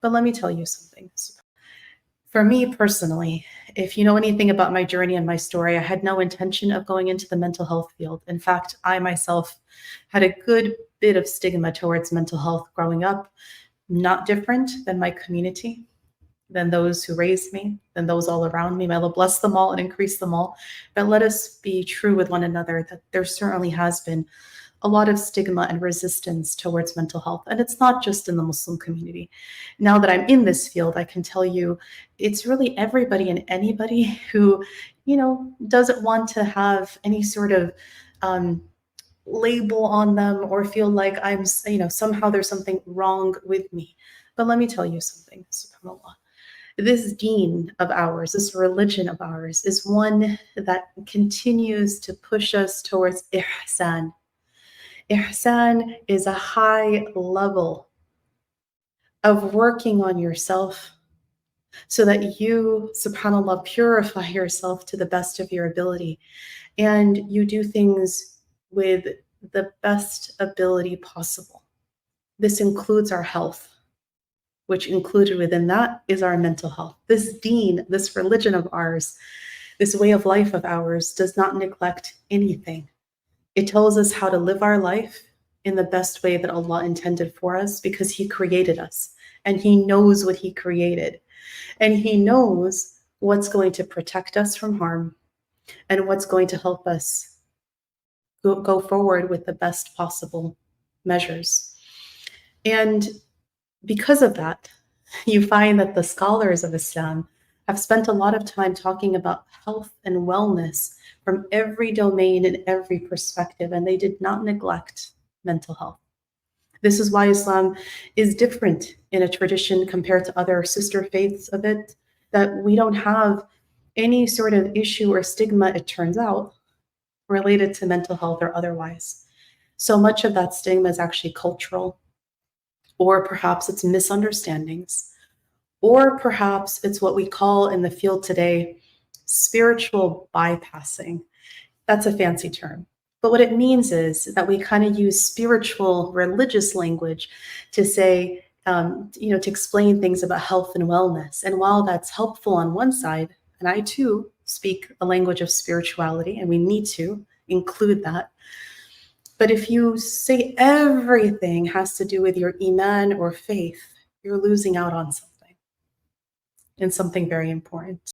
But let me tell you something. For me personally, if you know anything about my journey and my story, I had no intention of going into the mental health field. In fact, I myself had a good bit of stigma towards mental health growing up, not different than my community, than those who raised me, than those all around me. May Allah bless them all and increase them all. But let us be true with one another that there certainly has been a lot of stigma and resistance towards mental health. And it's not just in the Muslim community. Now that I'm in this field, I can tell you it's really everybody and anybody who, doesn't want to have any sort of label on them or feel like somehow there's something wrong with me. But let me tell you something, subhanAllah. This deen of ours, this religion of ours, is one that continues to push us towards ihsan. Ihsan is a high level of working on yourself so that you, subhanAllah, purify yourself to the best of your ability and you do things with the best ability possible. This includes our health, which included within that is our mental health. This deen, this religion of ours, this way of life of ours does not neglect anything. It tells us how to live our life in the best way that Allah intended for us because He created us and He knows what He created. And He knows what's going to protect us from harm and what's going to help us go forward with the best possible measures. And because of that, you find that the scholars of Islam have spent a lot of time talking about health and wellness from every domain and every perspective, and they did not neglect mental health. This is why Islam is different in a tradition compared to other sister faiths of it, that we don't have any sort of issue or stigma, it turns out, related to mental health or otherwise. So much of that stigma is actually cultural, or perhaps it's misunderstandings, or perhaps it's what we call in the field today spiritual bypassing. That's a fancy term. But what it means is that we kind of use spiritual, religious language to say, to explain things about health and wellness. And while that's helpful on one side, and I too speak a language of spirituality, and we need to include that. But if you say everything has to do with your iman or faith, you're losing out on something, and something very important.